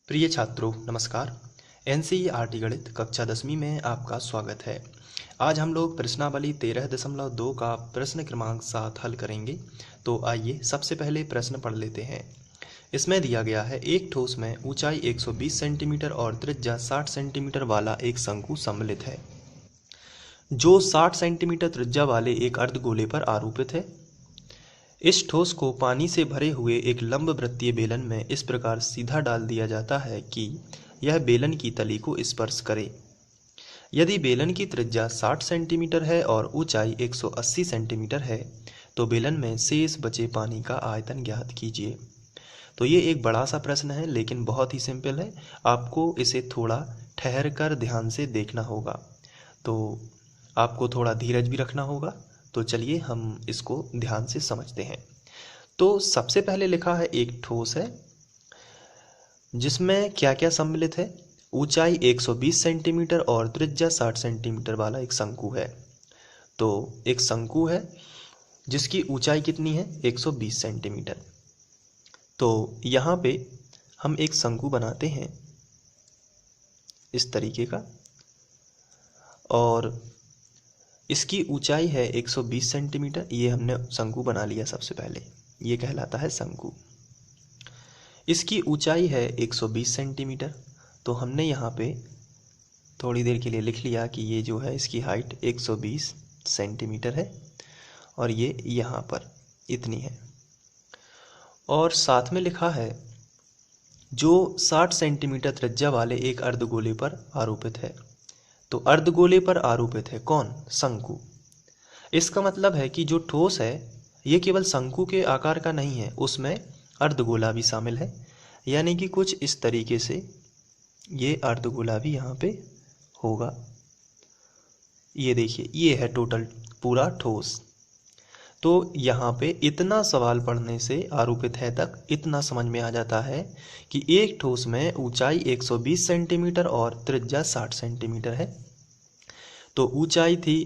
प्रिय छात्रों नमस्कार। एनसीईआरटी गणित कक्षा 10वीं में आपका स्वागत है। आज हम लोग प्रश्नावली 13.2 का प्रश्न क्रमांक 7 हल करेंगे। तो आइए सबसे पहले प्रश्न पढ़ लेते हैं। इसमें दिया गया है एक ठोस में ऊंचाई 120 सेंटीमीटर और त्रिज्या 60 सेंटीमीटर वाला एक शंकु सम्मिलित है जो 60 सेंटीमीटर त्रिज्या वाले एक अर्धगोले पर आरोपित है। इस ठोस को पानी से भरे हुए एक लंबवृत्तीय बेलन में इस प्रकार सीधा डाल दिया जाता है कि यह बेलन की तली को स्पर्श करे। यदि बेलन की त्रिज्या 60 सेंटीमीटर है और ऊंचाई 180 सेंटीमीटर है तो बेलन में शेष बचे पानी का आयतन ज्ञात कीजिए। तो ये एक बड़ा सा प्रश्न है लेकिन बहुत ही सिंपल है। आपको इसे थोड़ा ठहर कर ध्यान से देखना होगा, तो आपको थोड़ा धीरज भी रखना होगा। तो चलिए हम इसको ध्यान से समझते हैं। तो सबसे पहले लिखा है एक ठोस है जिसमें क्या क्या सम्मिलित है। ऊंचाई 120 सेंटीमीटर और त्रिज्या 60 सेंटीमीटर वाला एक शंकु है। तो एक शंकु है जिसकी ऊंचाई कितनी है 120 सेंटीमीटर। तो यहाँ पे हम एक शंकु बनाते हैं इस तरीके का और इसकी ऊंचाई है 120 सेंटीमीटर। ये हमने शंकु बना लिया सबसे पहले, ये कहलाता है शंकु। इसकी ऊंचाई है 120 सेंटीमीटर। तो हमने यहाँ पे थोड़ी देर के लिए लिख लिया कि ये जो है इसकी हाइट 120 सेंटीमीटर है और ये यहाँ पर इतनी है। और साथ में लिखा है जो 60 सेंटीमीटर त्रिज्या वाले एक अर्धगोले पर आरोपित है। तो अर्धगोले पर आरोपित है कौन? शंकु। इसका मतलब है कि जो ठोस है ये केवल शंकु के आकार का नहीं है, उसमें अर्धगोला भी शामिल है। यानी कि कुछ इस तरीके से ये अर्धगोला भी यहाँ पे होगा। ये देखिए ये है टोटल पूरा ठोस। तो यहाँ पे इतना सवाल पढ़ने से आरोपित है तक इतना समझ में आ जाता है कि एक ठोस में ऊंचाई 120 सेंटीमीटर और त्रिज्या 60 सेंटीमीटर है। तो ऊंचाई थी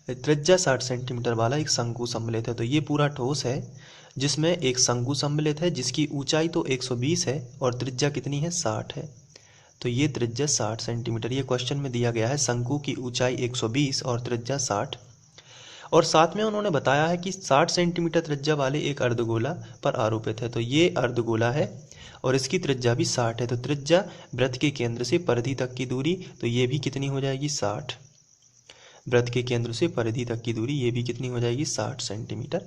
त्रिज्या 60 सेंटीमीटर वाला एक शंकु सम्मिलित है। तो ये पूरा ठोस है जिसमें एक शंकु सम्मिलित है जिसकी ऊंचाई तो 120 है और त्रिज्या कितनी है 60 है। तो ये त्रिज्या 60 सेंटीमीटर, ये क्वेश्चन में दिया गया है शंकु की ऊंचाई 120 और त्रिज्या 60। और साथ में उन्होंने बताया है कि 60 सेंटीमीटर त्रिज्या वाले एक अर्धगोला पर आरोपित है। तो ये अर्धगोला है और इसकी त्रिज्या भी 60 है। तो त्रिज्या वृत्त के केंद्र से परिधि तक की दूरी, तो ये भी कितनी हो जाएगी 60। वृत्त के केंद्र से परिधि तक की दूरी ये भी कितनी हो जाएगी 60 सेंटीमीटर।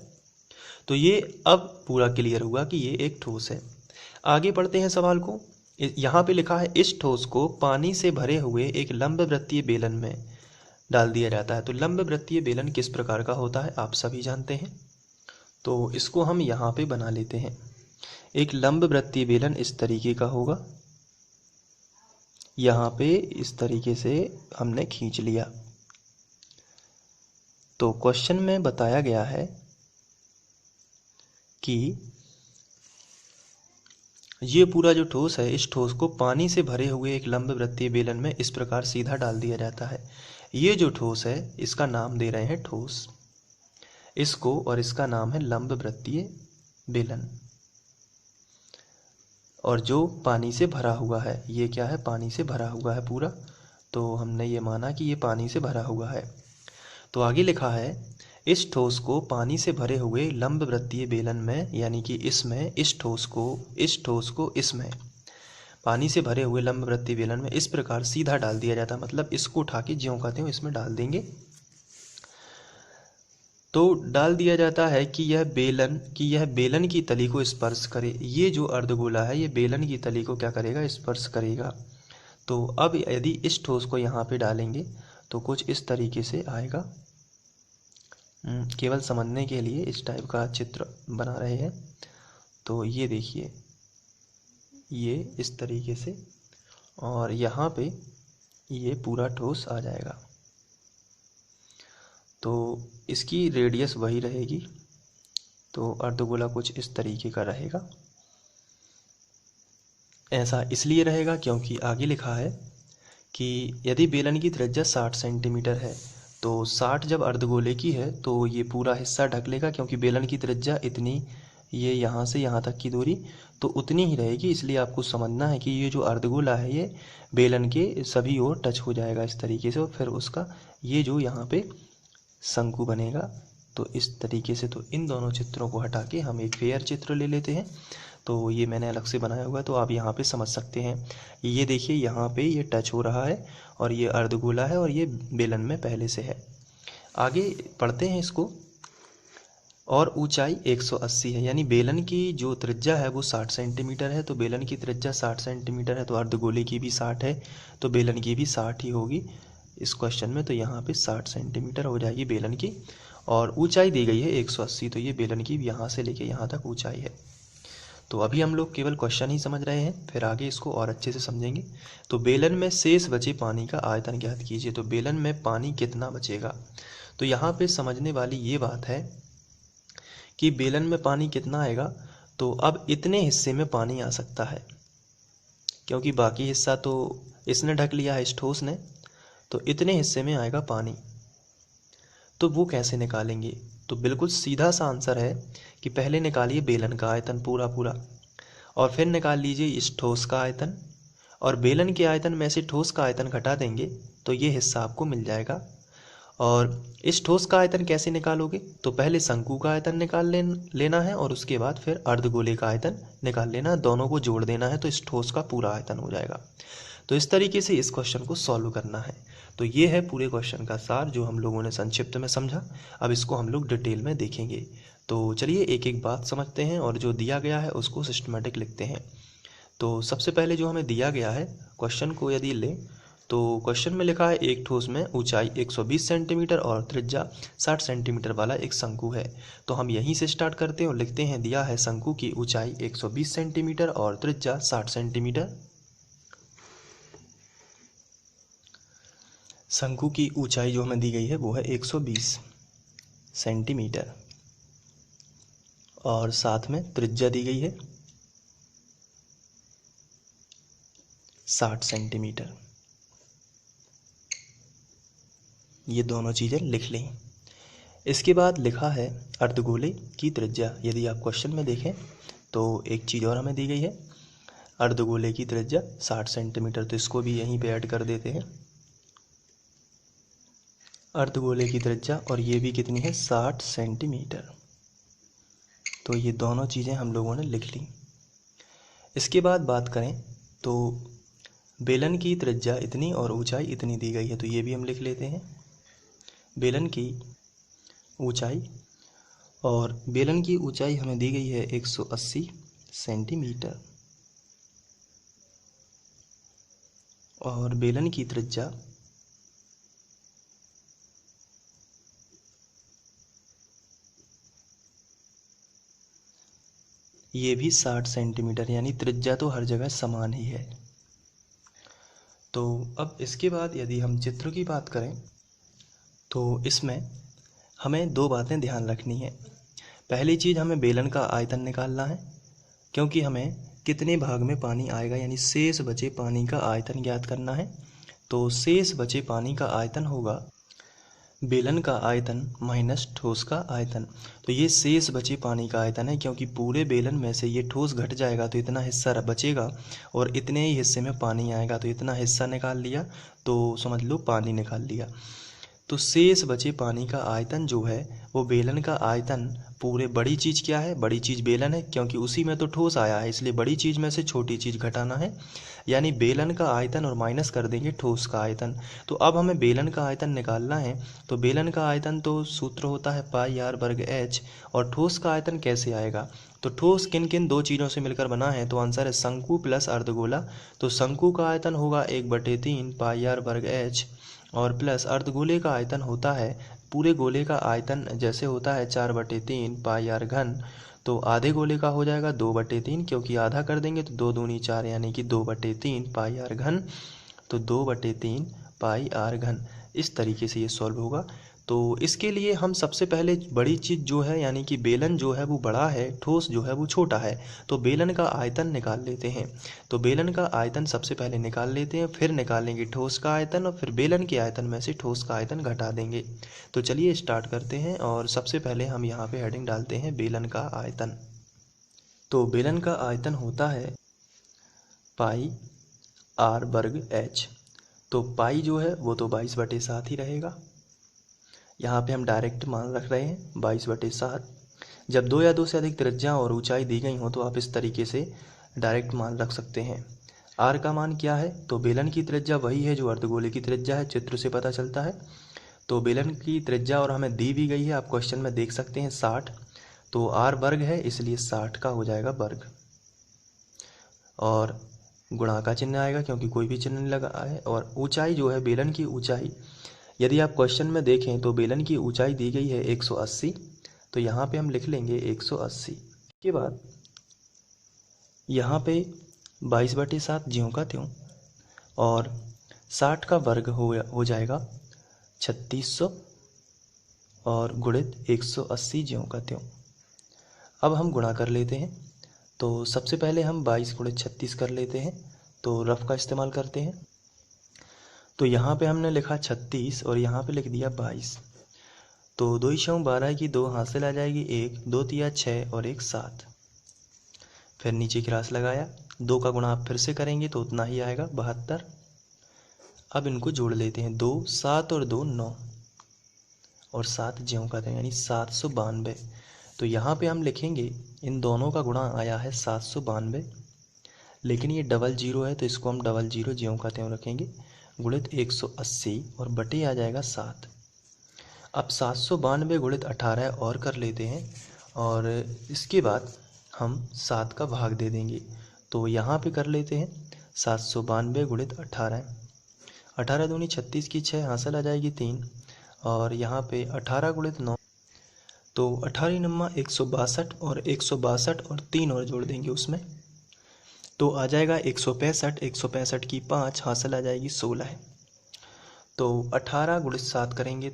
तो ये अब पूरा क्लियर हुआ कि ये एक ठोस है। आगे पढ़ते हैं सवाल को। यहाँ पे लिखा है इस ठोस को पानी से भरे हुए एक लंबवृत्तीय बेलन में डाल दिया जाता है। तो लंबवृत्तीय बेलन किस प्रकार का होता है आप सभी जानते हैं। तो इसको हम यहाँ पे बना लेते हैं। एक लंबवृत्तीय बेलन इस तरीके का होगा, यहाँ पे इस तरीके से हमने खींच लिया। तो क्वेश्चन में बताया गया है कि ये पूरा जो ठोस है इस ठोस को पानी से भरे हुए एक लंबवृत्तीय बेलन में इस प्रकार सीधा डाल दिया जाता है। ये जो ठोस है इसका नाम दे रहे हैं ठोस, इसको, और इसका नाम है लंबवृत्तीय बेलन। और जो पानी से भरा हुआ है ये क्या है? पानी से भरा हुआ है पूरा। तो हमने ये माना कि ये पानी से भरा हुआ है। तो आगे लिखा है इस ठोस को पानी से भरे हुए लंबवृत्तीय बेलन में, यानी कि इसमें, इस ठोस को इसमें पानी से भरे हुए लंबवृत्तीय बेलन में इस प्रकार सीधा डाल दिया जाता है। मतलब इसको उठा के ज्यों का त्यों इसमें डाल देंगे। तो डाल दिया जाता है कि यह बेलन की तली को स्पर्श करे। ये जो अर्धगोला है ये बेलन की तली को क्या करेगा? स्पर्श करेगा। तो अब यदि इस ठोस को यहाँ पे डालेंगे तो कुछ इस तरीके से आएगा। केवल समझने के लिए इस टाइप का चित्र बना रहे हैं। तो ये देखिए ये इस तरीके से, और यहाँ पे ये पूरा ठोस आ जाएगा। तो इसकी रेडियस वही रहेगी। तो अर्धगोला कुछ इस तरीके का रहेगा। ऐसा इसलिए रहेगा क्योंकि आगे लिखा है कि यदि बेलन की त्रिज्या 60 सेंटीमीटर है तो 60 जब अर्धगोले की है तो ये पूरा हिस्सा ढक लेगा, क्योंकि बेलन की त्रिज्या इतनी ये यहाँ से यहाँ तक की दूरी तो उतनी ही रहेगी, इसलिए आपको समझना है कि ये जो अर्धगोला है ये बेलन के सभी ओर टच हो जाएगा इस तरीके से, और फिर उसका ये जो यहाँ पे शंकु बनेगा। तो इस तरीके से तो इन दोनों चित्रों को हटा के हम एक फेयर चित्र ले लेते हैं। तो ये मैंने अलग से बनाया हुआ है, तो आप यहाँ पे समझ सकते हैं। ये देखिए यहाँ पे ये टच हो रहा है और ये अर्धगोला है और ये बेलन में पहले से है। आगे पढ़ते हैं इसको। और ऊंचाई 180 है, यानी बेलन की जो त्रिज्या है वो 60 सेंटीमीटर है। तो बेलन की त्रिज्या 60 सेंटीमीटर है, तो अर्धगोले की भी 60 है, तो बेलन की भी 60 ही होगी इस क्वेश्चन में। तो यहाँ पे 60 सेंटीमीटर हो जाएगी बेलन की, और ऊंचाई दी गई है 180, तो ये बेलन की यहाँ से लेके यहाँ तक ऊंचाई है। तो अभी हम लोग केवल क्वेश्चन ही समझ रहे हैं, फिर आगे इसको और अच्छे से समझेंगे। तो बेलन में शेष बचे पानी का आयतन ज्ञात कीजिए। तो बेलन में पानी कितना बचेगा, तो यहाँ पे समझने वाली ये बात है कि बेलन में पानी कितना आएगा। तो अब इतने हिस्से में पानी आ सकता है, क्योंकि बाकी हिस्सा तो इसने ढक लिया है, इस ठोस ने, तो इतने हिस्से में आएगा पानी। तो वो कैसे निकालेंगे, तो बिल्कुल सीधा सा आंसर है कि पहले निकालिए बेलन का आयतन पूरा पूरा, और फिर निकाल लीजिए इस ठोस का आयतन, और बेलन के आयतन में से ठोस का आयतन घटा देंगे तो ये हिस्सा आपको मिल जाएगा। और इस ठोस का आयतन कैसे निकालोगे, तो पहले शंकु का आयतन निकाल लेना है और उसके बाद फिर अर्धगोले का आयतन निकाल लेना है, दोनों को जोड़ देना है, तो इस ठोस का पूरा आयतन हो जाएगा। तो इस तरीके से इस क्वेश्चन को सॉल्व करना है। तो ये है पूरे क्वेश्चन का सार जो हम लोगों ने संक्षिप्त में समझा। अब इसको हम लोग डिटेल में देखेंगे। तो चलिए एक एक बात समझते हैं और जो दिया गया है उसको सिस्टमेटिक लिखते हैं। तो सबसे पहले जो हमें दिया गया है क्वेश्चन को यदि लें, तो क्वेश्चन में लिखा है एक ठोस में ऊंचाई 120 सेंटीमीटर और त्रिज्या 60 सेंटीमीटर वाला एक शंकु है। तो हम यहीं से स्टार्ट करते हैं और लिखते हैं, दिया है शंकु की ऊंचाई 120 सेंटीमीटर और त्रिज्या 60 सेंटीमीटर। शंकु की ऊंचाई जो हमें दी गई है वो है 120 सेंटीमीटर, और साथ में त्रिज्या दी गई है 60 सेंटीमीटर। ये दोनों चीज़ें लिख लें। इसके बाद लिखा है अर्धगोले की त्रिज्या। यदि आप क्वेश्चन में देखें तो एक चीज़ और हमें दी गई है, अर्धगोले की त्रिज्या 60 सेंटीमीटर, तो इसको भी यहीं पे ऐड कर देते हैं। अर्धगोले की त्रिज्या और ये भी कितनी है, 60 सेंटीमीटर। तो ये दोनों चीज़ें हम लोगों ने लिख ली। इसके बाद बात करें तो बेलन की त्रिज्या इतनी और ऊंचाई इतनी दी गई है, तो ये भी हम लिख लेते हैं। बेलन की ऊंचाई, और बेलन की ऊंचाई हमें दी गई है 180 सेंटीमीटर, और बेलन की त्रिज्या ये भी 60 सेंटीमीटर, यानी त्रिज्या तो हर जगह समान ही है। तो अब इसके बाद यदि हम चित्र की बात करें तो इसमें हमें दो बातें ध्यान रखनी है। पहली चीज़, हमें बेलन का आयतन निकालना है, क्योंकि हमें कितने भाग में पानी आएगा यानी शेष बचे पानी का आयतन ज्ञात करना है। तो शेष बचे पानी का आयतन होगा बेलन का आयतन माइनस ठोस का आयतन। तो ये शेष बचे पानी का आयतन है, क्योंकि पूरे बेलन में से ये ठोस घट जाएगा तो इतना हिस्सा बचेगा और इतने ही हिस्से में पानी आएगा, तो इतना हिस्सा निकाल लिया तो समझ लो पानी निकाल लिया। तो शेष बचे पानी का आयतन जो है वो बेलन का आयतन पूरे, बड़ी चीज़ क्या है, बड़ी चीज़ बेलन है, क्योंकि उसी में तो ठोस आया है, इसलिए बड़ी चीज़ में से छोटी चीज़ घटाना है, यानी बेलन का आयतन और माइनस कर देंगे ठोस का आयतन। तो अब हमें बेलन का आयतन निकालना है। तो बेलन का आयतन तो सूत्र होता है पाई आर वर्ग एच, और ठोस का आयतन कैसे आएगा, तो ठोस किन किन दो चीज़ों से मिलकर बना है, तो आंसर है शंकु प्लस अर्धगोला। तो शंकु का आयतन होगा 1/3 पाई आर वर्ग एच, और प्लस अर्धगोले का आयतन होता है, पूरे गोले का आयतन जैसे होता है 4/3 पाई आर घन, तो आधे गोले का हो जाएगा 2/3, क्योंकि आधा कर देंगे तो 2 दूनी 4 यानी कि 2/3 पाई आर घन, तो 2/3 पाई आर घन। इस तरीके से ये सॉल्व होगा। तो इसके लिए हम सबसे पहले बड़ी चीज़ जो है यानी कि बेलन जो है वो बड़ा है, ठोस जो है वो छोटा है, तो बेलन का आयतन निकाल लेते हैं। तो बेलन का आयतन सबसे पहले निकाल लेते हैं, फिर निकालेंगे ठोस का आयतन, और फिर बेलन के आयतन में से ठोस का आयतन घटा देंगे। तो चलिए स्टार्ट करते हैं, और सबसे पहले हम यहाँ पे हेडिंग डालते हैं बेलन का आयतन। तो बेलन का आयतन होता है पाई आर वर्ग एच। तो पाई जो है वो तो 22/7 ही रहेगा। यहाँ पे हम डायरेक्ट मान रख रहे हैं 22/7। जब दो या दो से अधिक त्रिज्या और ऊंचाई दी गई हो तो आप इस तरीके से डायरेक्ट मान रख सकते हैं। आर का मान क्या है? तो बेलन की त्रिज्या वही है जो अर्धगोले की त्रिज्या है, चित्र से पता चलता है। तो बेलन की त्रिज्या और हमें दी भी गई है, आप क्वेश्चन में देख सकते हैं 60। तो आर वर्ग है इसलिए 60 का हो जाएगा वर्ग, और गुणा का चिन्ह आएगा क्योंकि कोई भी चिन्ह नहीं लगा है। और ऊंचाई जो है, बेलन की ऊंचाई, यदि आप क्वेश्चन में देखें तो बेलन की ऊंचाई दी गई है 180। तो यहाँ पे हम लिख लेंगे 180। के बाद यहाँ पे 22/7 ज्यों का त्यों, और 60 का वर्ग हो जाएगा 3600, और गुणित 180 ज्यों का त्यों। अब हम गुणा कर लेते हैं। तो सबसे पहले हम 22 × 36 कर लेते हैं, तो रफ का इस्तेमाल करते हैं। तो यहाँ पे हमने लिखा 36 और यहाँ पे लिख दिया 22। तो 2 × 12 की 2 हासिल आ जाएगी 1, 2 × 6 और 1 7। फिर नीचे क्रास लगाया, 2 का गुणा आप फिर से करेंगे तो उतना ही आएगा 72। अब इनको जोड़ लेते हैं, 2 7 और 2 9, और 7 ज्यों का त्यों यानी 792। तो यहाँ पे हम लिखेंगे इन दोनों का गुणा आया है 792, लेकिन ये डबल जीरो है तो इसको हम डबल जीरो ज्यों का त्यों रखेंगे, गुणित 180 और बटे आ जाएगा 7। अब 792 गुणित 18 और कर लेते हैं, और इसके बाद हम 7 का भाग दे देंगे। तो यहाँ पे कर लेते हैं 792 गुणित 18, 18 दूनी 36 की 6 हासिल आ जाएगी 3, और यहाँ पे 18 गुणित 9, तो 18 नम्मा 162, और 162 और 3 और जोड़ देंगे उसमें, तो आ जाएगा 165। 165 की 5 हासिल आ जाएगी 16। तो 18 गुणित 7 करेंगे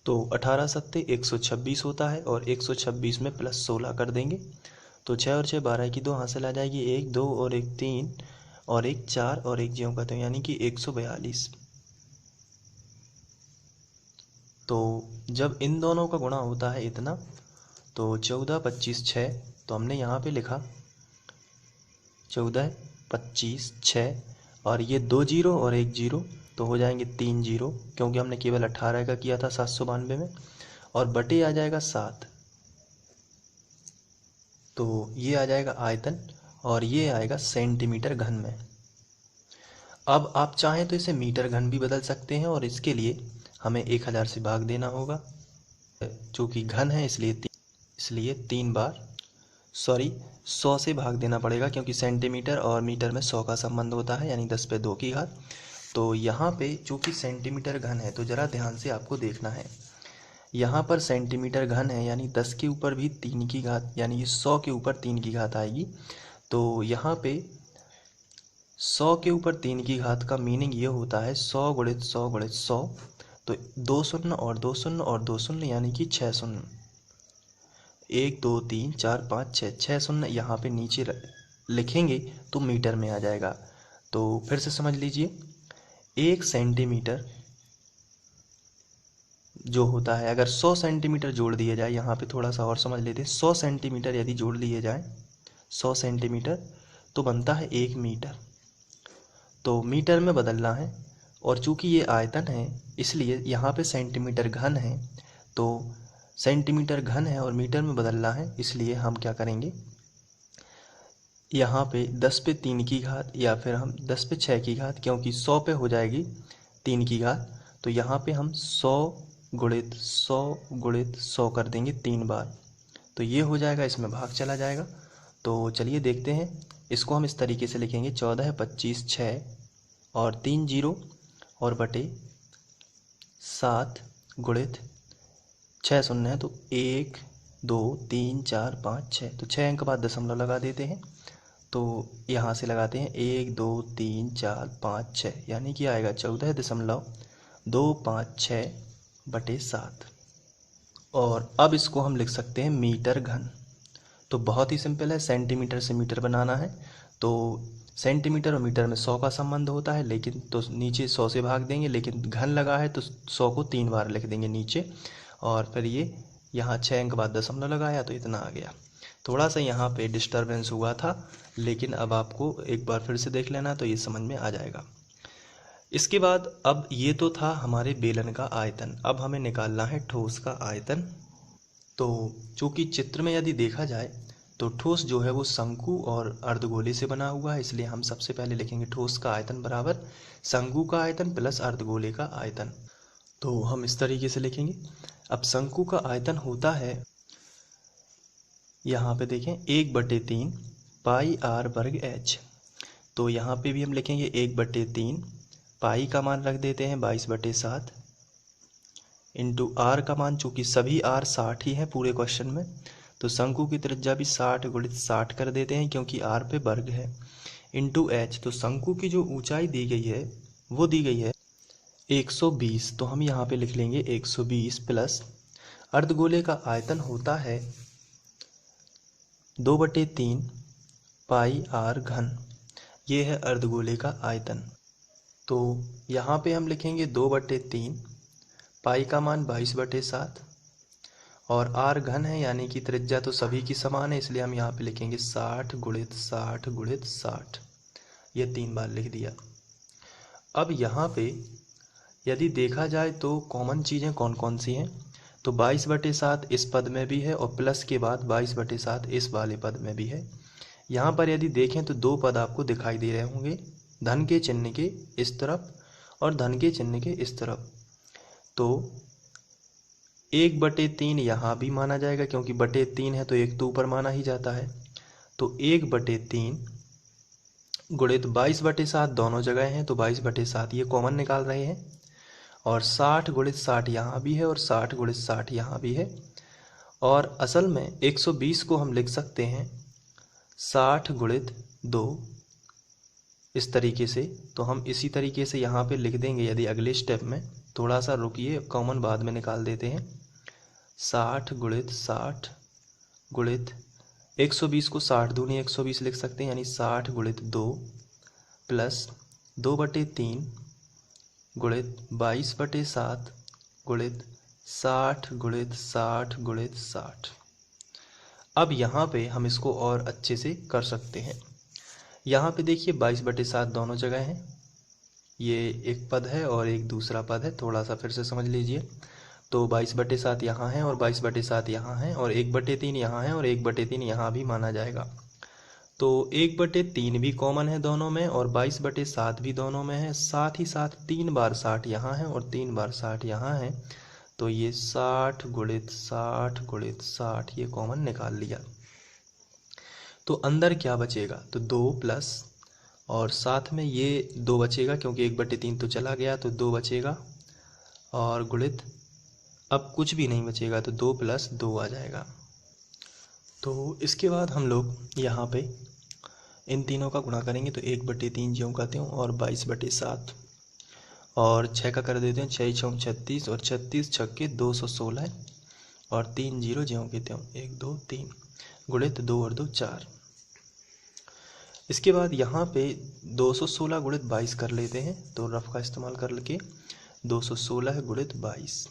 तो 18 सत्ते 126 होता है, और 126 में प्लस 16 कर देंगे। तो 6 और 6 12 की 2 हासिल आ जाएगी 1 2 और 1 3 और 1 4 और 1 ज्यों का त्यों यानी कि 142। तो जब इन दोनों का गुणा होता है इतना, तो 14 25 6, तो हमने यहाँ पे लिखा 14 25 6, और ये 2 जीरो और 1 जीरो, तो हो जाएंगे 3 जीरो, क्योंकि हमने केवल 18 का किया था 792 में, और बटे आ जाएगा 7। तो ये आ जाएगा आयतन, और ये आएगा सेंटीमीटर घन में। अब आप चाहें तो इसे मीटर घन भी बदल सकते हैं, और इसके लिए हमें 1000 से भाग देना होगा। चूँकि घन है इसलिए 3 बार 100 से भाग देना पड़ेगा, क्योंकि सेंटीमीटर और मीटर में 100 का संबंध होता है, यानी 10/2 की घात। तो यहाँ पे चूँकि सेंटीमीटर घन है तो ज़रा ध्यान से आपको देखना है। यहाँ पर सेंटीमीटर घन है यानी 10 के ऊपर भी 3 की घात, यानी 100 के ऊपर 3 की घात आएगी। तो यहाँ पे 100 के ऊपर 3 की घात का मीनिंग ये होता है 100 गुणित 100 गुणित 100। तो 2 शून्य और 2 शून्य और 2 शून्य यानी कि 6 शून्य, 1 2 3 4 5 6, 6 शून्य यहाँ पे नीचे लिखेंगे तो मीटर में आ जाएगा। तो फिर से समझ लीजिए, 1 सेंटीमीटर जो होता है, अगर 100 सेंटीमीटर जोड़ दिए जाए, यहाँ पे थोड़ा सा और समझ लेते हैं, 100 सेंटीमीटर यदि जोड़ लिए जाए 100 सेंटीमीटर तो बनता है 1 मीटर। तो मीटर में बदलना है, और चूंकि ये आयतन है इसलिए यहाँ पे सेंटीमीटर घन है, तो सेंटीमीटर घन है और मीटर में बदलना है, इसलिए हम क्या करेंगे, यहाँ पे 10/3 की घात या फिर हम 10/6 की घात, क्योंकि 100 पे हो जाएगी 3 की घात, तो यहाँ पे हम 100 गुणित 100 गुणित 100 कर देंगे 3 बार। तो ये हो जाएगा, इसमें भाग चला जाएगा। तो चलिए देखते हैं, इसको हम इस तरीके से लिखेंगे 14 25 6 और 3 जीरो और बटे 7 गुणित 6 शून्य है, तो 1 2 3 4 5 6, तो 6 अंक बाद दशमलव लगा देते हैं। तो यहाँ से लगाते हैं 1 2 3 4 5 6, यानी कि आएगा 14.256 बटे 7। और अब इसको हम लिख सकते हैं मीटर घन। तो बहुत ही सिंपल है, सेंटीमीटर से मीटर बनाना है, तो सेंटीमीटर और मीटर में 100 का संबंध होता है, लेकिन तो नीचे 100 से भाग देंगे, लेकिन घन लगा है तो 100 को 3 बार लिख देंगे नीचे, और फिर ये यहाँ 6 अंक बाद दशमलव लगाया तो इतना आ गया। थोड़ा सा यहाँ पे डिस्टरबेंस हुआ था, लेकिन अब आपको एक बार फिर से देख लेना तो ये समझ में आ जाएगा। इसके बाद अब ये तो था हमारे बेलन का आयतन, अब हमें निकालना है ठोस का आयतन। तो चूंकि चित्र में यदि देखा जाए तो ठोस जो है वो शंकु और अर्धगोले से बना हुआ है, इसलिए हम सबसे पहले लिखेंगे ठोस का आयतन बराबर शंकु का आयतन प्लस अर्धगोले का आयतन। तो हम इस तरीके से लिखेंगे। अब शंकु का आयतन होता है, यहाँ पे देखें, 1/3 पाई आर वर्ग एच। तो यहाँ पे भी हम लिखेंगे 1/3, पाई का मान रख देते हैं 22/7 इंटू आर का मान, चूंकि सभी आर 60 ही हैं पूरे क्वेश्चन में, तो शंकु की त्रिज्या भी 60 गुणित 60 कर देते हैं क्योंकि आर पे वर्ग है, इंटू एच। तो शंकु की जो ऊंचाई दी गई है वो दी गई है 120, तो हम यहाँ पे लिख लेंगे 120 प्लस अर्धगोले का आयतन होता है 2/3 पाई आर घन, ये है अर्धगोले का आयतन। तो यहाँ पे हम लिखेंगे 2/3, पाई का मान 22/7 और आर घन है यानी कि त्रिज्या तो सभी की समान है, इसलिए हम यहाँ पे लिखेंगे 60 गुणित 60 गुणित 60, ये 3 बार लिख दिया। अब यहाँ पे यदि देखा जाए तो कॉमन चीज़ें कौन कौन सी हैं, तो 22/7 इस पद में भी है और प्लस के बाद 22/7 इस वाले पद में भी है। यहाँ पर यदि देखें तो 2 पद आपको दिखाई दे रहे होंगे, धन के चिन्ह के इस तरफ और धन के चिन्ह के इस तरफ। तो 1/3 यहाँ भी माना जाएगा क्योंकि 3 है तो 1 तो ऊपर माना ही जाता है। तो 1/3 गुणित 22/7 दोनों जगह हैं, तो 22/7 ये कॉमन निकाल रहे हैं, और 60 गुणित 60 यहाँ भी है और 60 गुणित 60 यहाँ भी है। और असल में 120 को हम लिख सकते हैं 60 गुणित 2 इस तरीके से। तो हम इसी तरीके से यहाँ पे लिख देंगे यदि अगले स्टेप में, थोड़ा सा रुकिए, कॉमन बाद में निकाल देते हैं। 60 गुणित 60 गुणित 120 को 60 दूनी 120 लिख सकते हैं, यानी 60 गुणित 2 प्लस 2/3 गुणित 22/7 गुणित 60 गुणित 60 गुणित 60। अब यहाँ पे हम इसको और अच्छे से कर सकते हैं। यहाँ पे देखिए 22/7 दोनों जगह हैं, ये एक पद है और एक दूसरा पद है, थोड़ा सा फिर से समझ लीजिए। तो 22/7 यहाँ है और 22/7 यहाँ है और 1/3 यहाँ है और 1/3 यहाँ भी माना जाएगा। तो 1/3 भी कॉमन है दोनों में और 22/7 भी दोनों में है, साथ ही साथ 3 बार 60 यहाँ है और 3 बार 60 यहाँ है। तो ये 60 गुणित 60 गुणित 60 ये कॉमन निकाल लिया। तो अंदर क्या बचेगा, तो 2 प्लस और साथ में ये 2 बचेगा क्योंकि 1/3 तो चला गया, तो 2 बचेगा और गुणित अब कुछ भी नहीं बचेगा, तो 2 प्लस 2 आ जाएगा। तो इसके बाद हम लोग यहाँ पे इन तीनों का गुणा करेंगे, तो 1/3 ज्यों का त्यों और 22/7 और 6 का कर देते हैं, 6 6 36 और 36 छक्के 216 और 3 0 ज्यों के त्यों 1 2 3 गुणित 2 और 2 4। इसके बाद यहाँ पे 216 गुणित 22 कर लेते हैं, तो रफ का इस्तेमाल कर के 216 गुणित 22,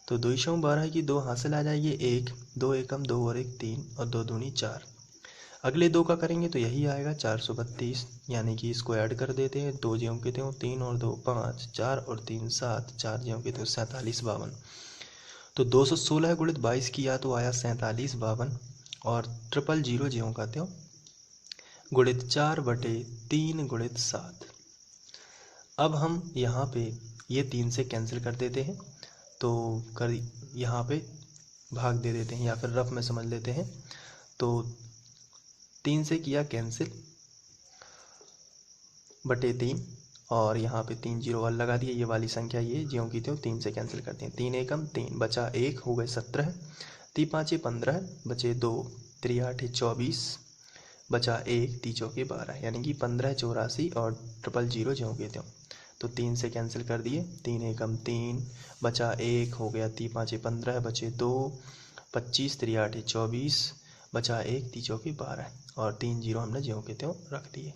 तो 2 × 12 की 2 हासिल आ जाएगी 1, 2 एकम 2 और 1 3 और 2 दूनी 4। अगले 2 का करेंगे तो यही आएगा 432, यानी कि इसको ऐड कर देते हैं, 2 ज्यों के त्यों 3 और 2 5 4 और 3 7 4 ज्यों के त्यों 47 52। तो 216 गुणित 22 किया तो आया 47 52 और 000 ज्यों का त्यों गुणित 4/3 गुणित 7। अब हम यहाँ पे ये 3 से कैंसिल कर देते हैं, तो कर यहाँ पे भाग दे देते हैं या फिर रफ में समझ लेते हैं। तो 3 से किया कैंसिल /3 और यहाँ पे 3 0 वाला लगा दिया, ये वाली संख्या ये ज्यों की त्यों 3 से कैंसिल करते हैं, 3 एकम 3 बचा 1 हो गए 17, 3 5 15 बचे 2, 3 8 24 बचा 1, 3 चौके 12, यानी कि 15 84 और 000 ज्यों के त्यों। तो 3 से कैंसिल कर दिए, 3 एकम 3 बचा 1 हो गया, 3 5 15 बचे 2, 25 3 8 24 बचा 1, 3 चौके 12 और 3 0 हमने ज्यों के त्यों रख दिए।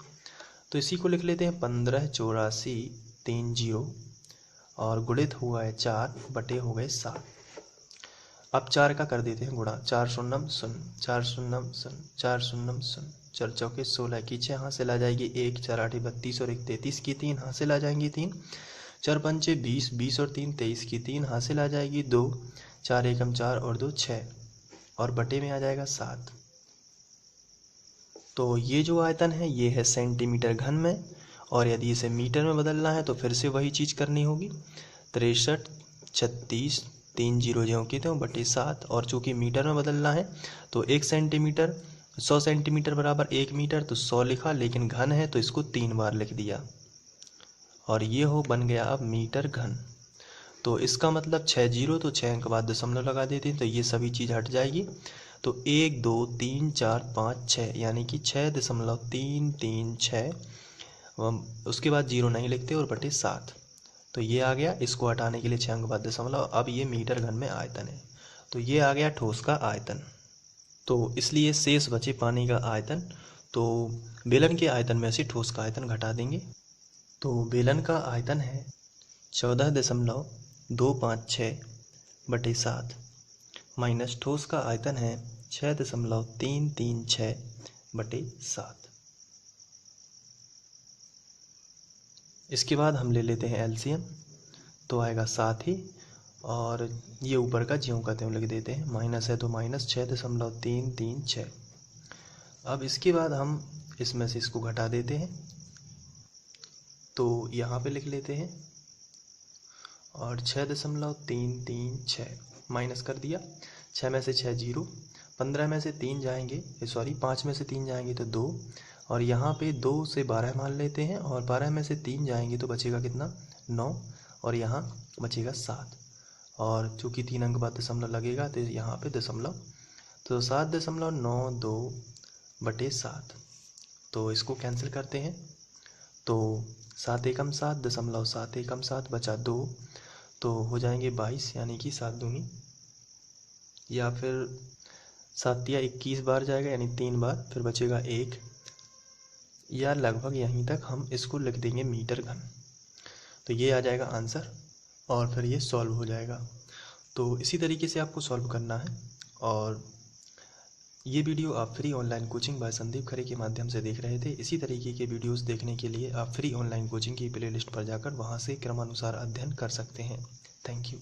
तो इसी को लिख लेते हैं 15 84 3 0 और गुणित हुआ है 4 बटे हो गए 7। अब 4 का कर देते हैं गुणा, 4 शून्यम शून्य, 4 शून्यम शून्य, 4 शून्यम शून्य, 4 चौके 16 की 6 हासिल आ जाएगी 1, 4 8 32 और 1 33 की 3 हासिल आ जाएंगी 3, 4 पंचे 20, 20 और 3 23 की 3 हासिल आ जाएगी 2, 4 एकम 4 और 2 6 और बटे में आ जाएगा 7। तो ये जो आयतन है ये है सेंटीमीटर घन में, और यदि इसे मीटर में बदलना है तो फिर से वही चीज़ करनी होगी, 63 36 3 0 ज्यों की त्यों बटे 7। और चूँकि मीटर में बदलना है तो 1 सेंटीमीटर 100 सेंटीमीटर बराबर 1 मीटर, तो 100 लिखा, लेकिन घन है तो इसको 3 बार लिख दिया और ये बन गया अब मीटर घन। तो इसका मतलब 6 जीरो, तो 6 अंक बाद दशमलव लगा देते हैं तो ये सभी चीज़ हट जाएगी। तो 1 2 3 4 5 6 यानी कि 6.336, उसके बाद जीरो नहीं लिखते और बटे 7। तो ये आ गया, इसको हटाने के लिए 6 अंक बाद दशमलव। अब ये मीटर घन में आयतन है, तो ये आ गया ठोस का आयतन। तो इसलिए शेष बचे पानी का आयतन। तो बेलन के आयतन में से ठोस का आयतन घटा देंगे। तो बेलन का आयतन है 14.256 बटे 7 माइनस ठोस का आयतन है 6.336 बटे 7। इसके बाद हम ले लेते हैं एलसीएम, तो आएगा 7 ही, और ये ऊपर का ज्यों का त्यों लिख देते हैं, माइनस है तो माइनस 6.336। अब इसके बाद हम इसमें से इसको घटा देते हैं, तो यहाँ पे लिख लेते हैं और 6.336 माइनस कर दिया, 6 में से 6 जीरो, 15 में से 3 जाएंगे, सॉरी 5 में से 3 जाएंगे तो 2, और यहाँ पे 2 से 12 मान लेते हैं, और 12 में से 3 जाएंगे तो बचेगा कितना 9, और यहाँ बचेगा 7, और चूँकि 3 अंक बाद दशमलव लगेगा तो यहाँ पे दशमलव, तो 7.92 बटे 7। तो इसको कैंसिल करते हैं, तो 7 एकम 7 दशमलव 7 एकम 7 बचा 2, तो हो जाएंगे 22, यानी कि 7 दूनी, या फिर 7 या 21 बार जाएगा यानी 3 बार, फिर बचेगा 1, या लगभग यहीं तक हम इसको लिख देंगे मीटर घन। तो ये आ जाएगा आंसर, और फिर ये सॉल्व हो जाएगा। तो इसी तरीके से आपको सॉल्व करना है। और ये वीडियो आप free online coaching by Sandeep Khare के माध्यम से देख रहे थे। इसी तरीके के वीडियोस देखने के लिए आप फ्री ऑनलाइन कोचिंग की प्लेलिस्ट पर जाकर वहां से क्रमानुसार अध्ययन कर सकते हैं। Thank you.